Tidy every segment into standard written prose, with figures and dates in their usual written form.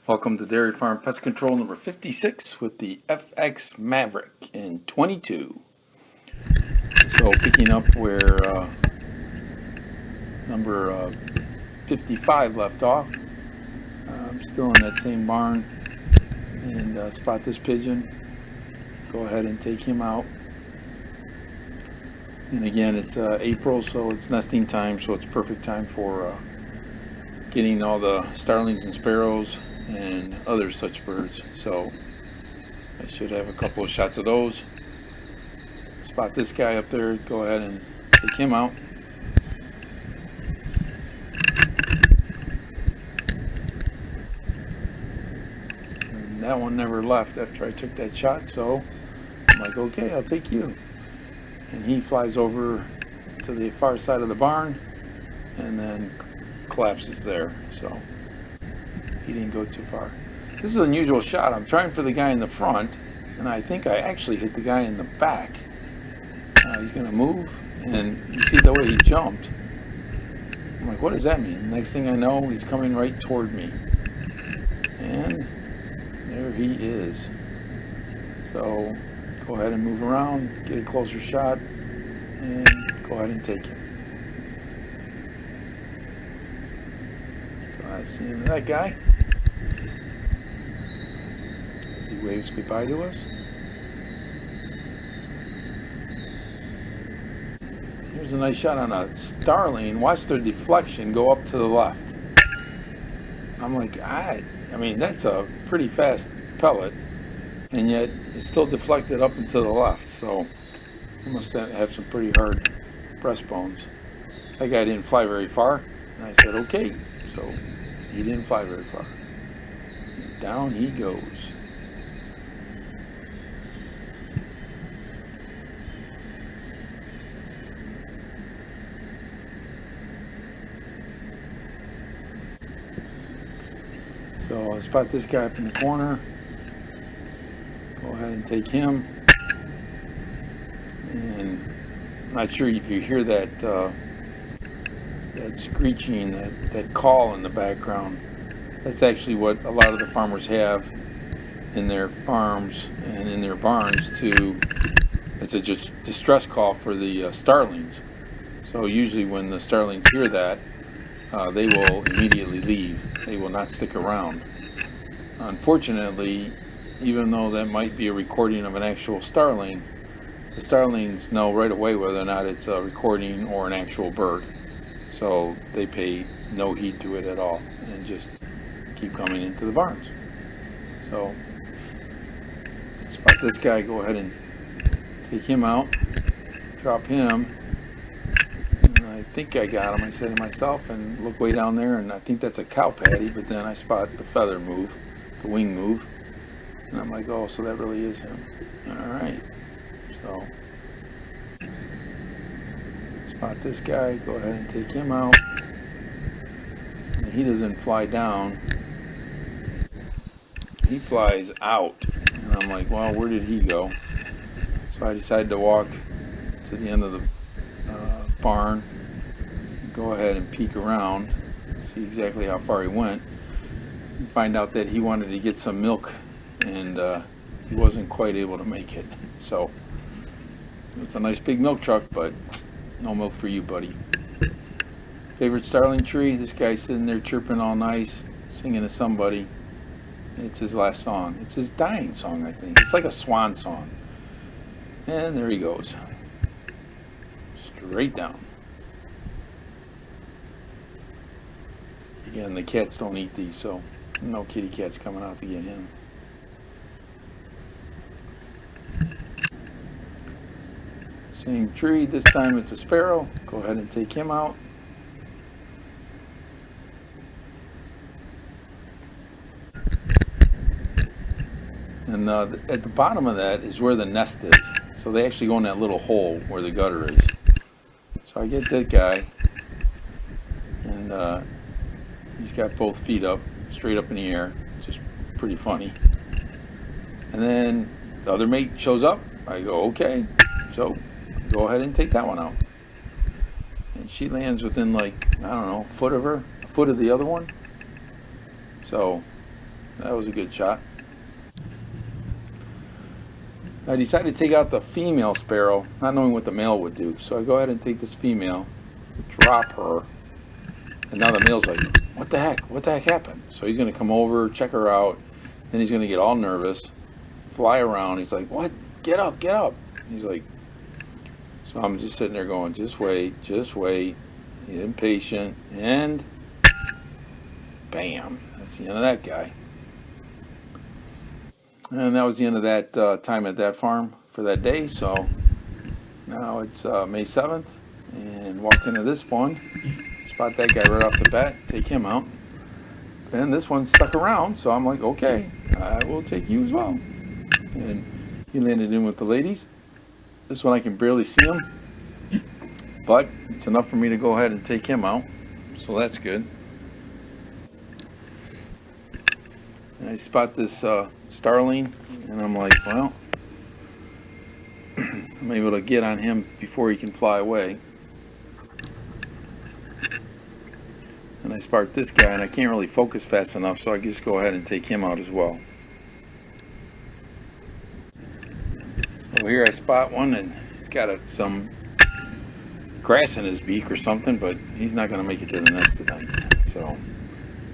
Welcome to Dairy Farm Pest Control number 56 with the FX Maverick in 22. So picking up where number 55 left off. I'm still in that same barn and spot this pigeon. Go ahead and take him out. And again, it's April, so it's nesting time, so it's perfect time for getting all the starlings and sparrows and other such birds. So I should have a couple of shots of those. Spot this guy up there, go ahead and take him out. And that one never left after I took that shot, so I'm like, okay, I'll take you. And he flies over to the far side of the barn and then collapses there. So he didn't go too far. This is an unusual shot. I'm trying for the guy in the front, and I think I actually hit the guy in the back. He's going to move, and you see the way he jumped. I'm like, what does that mean? Next thing I know, he's coming right toward me. And there he is. So go ahead and move around, get a closer shot, and go ahead and take it. So I see that guy. He waves goodbye to us. Here's a nice shot on a starling. Watch their deflection go up to the left. I'm like, I mean, that's a pretty fast pellet, and yet it's still deflected up and to the left. So he must have some pretty hard breastbones. That guy didn't fly very far, and I said, okay. So he didn't fly very far. Down he goes. So I spot this guy up in the corner. Go ahead and take him. And I'm not sure if you hear that that screeching, that call in the background. That's actually what a lot of the farmers have in their farms and in their barns too. It's a just distress call for the starlings. So usually when the starlings hear that, they will immediately leave. They will not stick around. Unfortunately, even though that might be a recording of an actual starling, the starlings know right away whether or not it's a recording or an actual bird. So they pay no heed to it at all and just keep coming into the barns. So spot this guy, go ahead and take him out, drop him. I think I got him, I said to myself, and look way down there, and I think that's a cow patty, but then I spot the feather move, the wing move, and I'm like, oh, so that really is him. Alright, so spot this guy, go ahead and take him out. And he doesn't fly down, he flies out, and I'm like, well, where did he go? So I decided to walk to the end of the barn, go ahead and peek around, see exactly how far he went, and find out that he wanted to get some milk, and he wasn't quite able to make it. So it's a nice big milk truck, but no milk for you, buddy. Favorite starling tree, this guy's sitting there chirping all nice, singing to somebody. It's his last song. It's his dying song, I think. It's like a swan song. And there he goes. Straight down. Again, the cats don't eat these, so no kitty cats coming out to get him. Same tree, this time it's a sparrow. Go ahead and take him out. And at the bottom of that is where the nest is. So they actually go in that little hole where the gutter is. So I get that guy, and he's got both feet up, straight up in the air, just pretty funny. And then the other mate shows up. I go, okay, so go ahead and take that one out. And she lands within, like, I don't know, a foot of her, a foot of the other one. So That was a good shot. I decided to take out the female sparrow, not knowing what the male would do. So I go ahead and take this female, drop her, and now the male's like, what the heck? What the heck happened? So he's going to come over, check her out, then he's going to get all nervous, fly around. He's like, what? Get up, get up. He's like, so I'm just sitting there going, just wait, just wait. He's impatient, and bam, that's the end of that guy. And that was the end of that time at that farm for that day. So now it's May 7th, and walk into this one, spot that guy right off the bat, take him out. And this one stuck around, so I'm like, okay, I will take you as well. And he landed in with the ladies. This one I can barely see him, but it's enough for me to go ahead and take him out, so that's good. And I spot this starling, and I'm like, well, I'm able to get on him before he can fly away. And I spot this guy, and I can't really focus fast enough, so I just go ahead and take him out as well. So here I spot one, and he's got some grass in his beak or something, but he's not going to make it to the nest tonight. So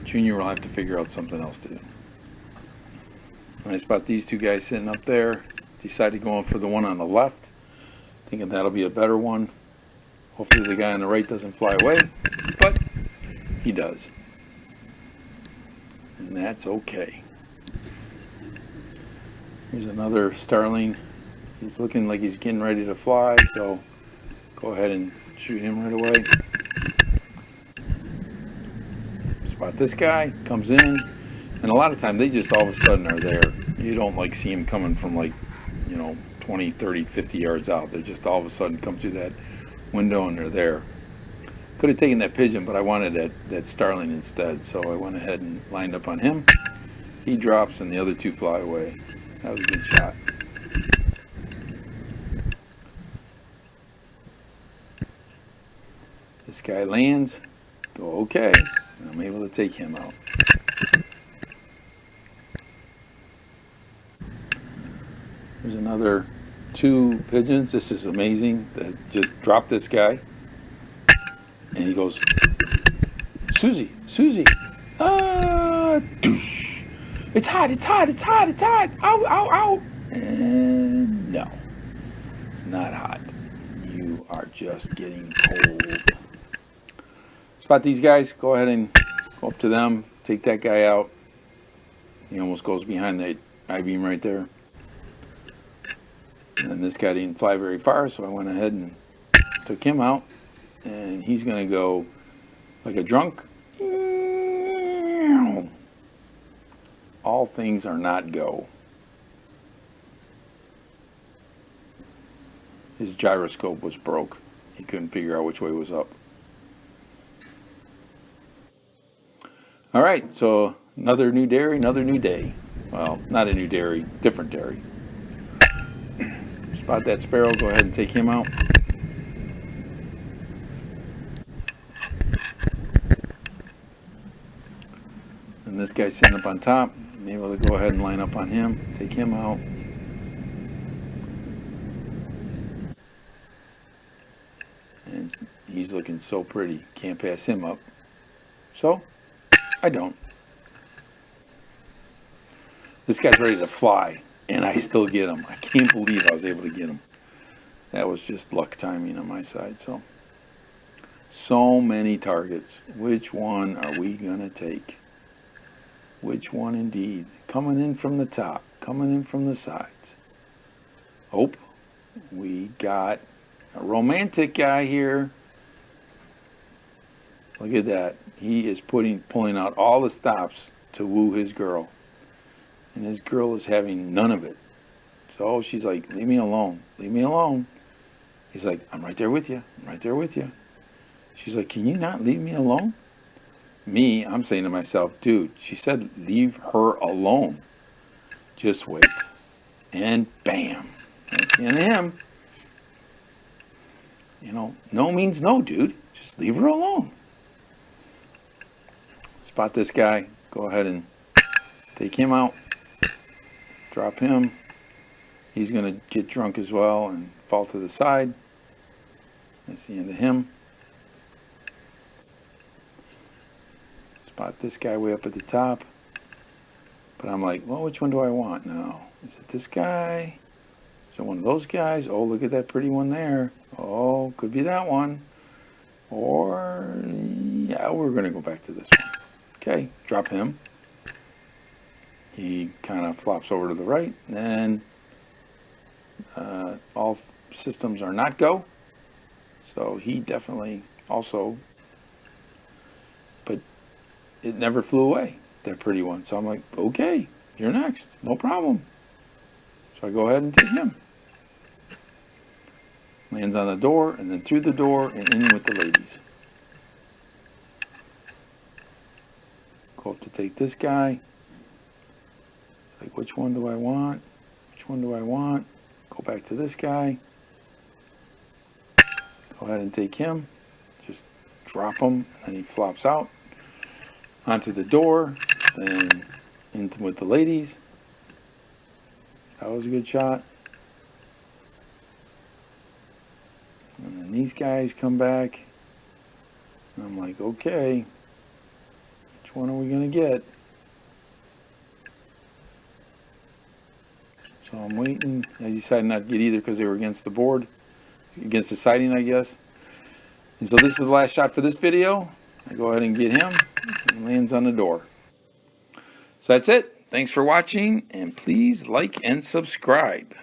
Junior will have to figure out something else to do. And I spot these two guys sitting up there. Decided going for the one on the left, thinking that'll be a better one. Hopefully the guy on the right doesn't fly away, but he does. And that's okay. Here's another starling. He's looking like he's getting ready to fly, so go ahead and shoot him right away. Spot this guy, comes in. And a lot of times they just all of a sudden are there. You don't like see them coming from like, 20, 30, 50 yards out. They just all of a sudden come through that window and they're there. Could have taken that pigeon, but I wanted that starling instead. So I went ahead and lined up on him. He drops and the other two fly away. That was a good shot. This guy lands. Go okay. And I'm able to take him out. There's another two pigeons. This is amazing. That just dropped this guy. And he goes, Susie, Susie. Doosh. It's hot, it's hot, it's hot, it's hot. Ow, ow, ow. And no, it's not hot. You are just getting cold. Spot these guys. Go ahead and go up to them. Take that guy out. He almost goes behind that I-beam right there. And this guy didn't fly very far, so I went ahead and took him out. And he's going to go like a drunk. All things are not go. His gyroscope was broke. He couldn't figure out which way was up. All right, so another new dairy, another new day. Well, not a new dairy, different dairy. Spot that sparrow, go ahead and take him out. And this guy's sitting up on top. I'm able to go ahead and line up on him, take him out. And he's looking so pretty, can't pass him up. So, I don't. This guy's ready to fly, and I still get him. I can't believe I was able to get him. That was just luck timing on my side. So many targets. Which one are we going to take? Which one indeed? Coming in from the top, coming in from the sides. Oh, we got a romantic guy here. Look at that. He is pulling out all the stops to woo his girl. And his girl is having none of it. So she's like, leave me alone. Leave me alone. He's like, I'm right there with you. I'm right there with you. She's like, can you not leave me alone? Me, I'm saying to myself, dude, she said leave her alone. Just wait. And bam. That's the end of him. No means no, dude. Just leave her alone. Spot this guy. Go ahead and Take him out. Drop him. He's going to get drunk as well and fall to the side. That's the end of him. Spot this guy way up at the top. But I'm like, well, which one do I want now? Is it this guy? Is it one of those guys? Oh, look at that pretty one there. Oh, could be that one. Or, yeah, we're going to go back to this one. Okay, drop him. He kind of flops over to the right. And all systems are not go. So he definitely also, but it never flew away, that pretty one. So I'm like, okay, you're next. No problem. So I go ahead and take him. Lands on the door, and then through the door and in with the ladies. Go up to take this guy. It's like, which one do I want? Which one do I want? Go back to this guy. Go ahead and take him. Just drop him, and then he flops out. Onto the door, then into with the ladies. That was a good shot. And then these guys come back. And I'm like, okay, which one are we going to get? So I'm waiting. I decided not to get either because they were against the board. Against the siding, I guess. And so this is the last shot for this video. I go ahead and get him. He lands on the door. So that's it. Thanks for watching, and please like and subscribe.